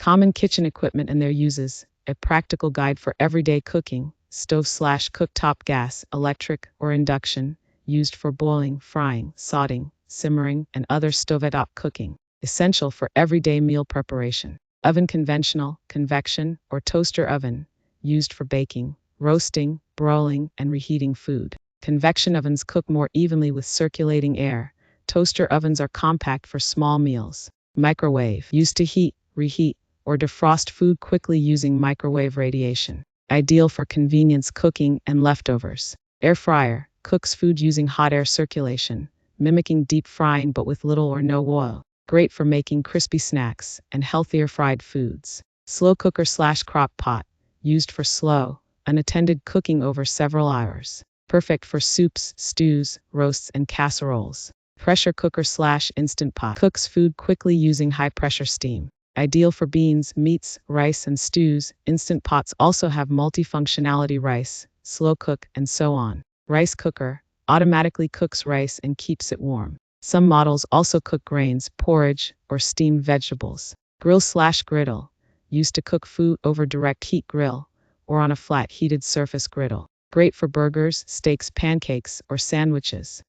Common kitchen equipment and their uses. A practical guide for everyday cooking. Stove/cooktop gas, electric or induction, used for boiling, frying, sauteing, simmering, and other stovetop cooking. Essential for everyday meal preparation. Oven conventional, convection, or toaster oven, used for baking, roasting, broiling, and reheating food. Convection ovens cook more evenly with circulating air. Toaster ovens are compact for small meals. Microwave, used to heat, reheat, or defrost food quickly using microwave radiation. Ideal for convenience cooking and leftovers. Air fryer, cooks food using hot air circulation, mimicking deep frying but with little or no oil. Great for making crispy snacks and healthier fried foods. Slow cooker/crock pot, used for slow, unattended cooking over several hours. Perfect for soups, stews, roasts, and casseroles. Pressure cooker/instant pot, cooks food quickly using high-pressure steam. Ideal for beans, meats, rice, and stews. Instant pots also have multifunctionality: rice, slow cook, and so on. Rice cooker, automatically cooks rice and keeps it warm. Some models also cook grains, porridge, or steamed vegetables. Grill/griddle, used to cook food over direct heat grill, or on a flat heated surface griddle. Great for burgers, steaks, pancakes, or sandwiches.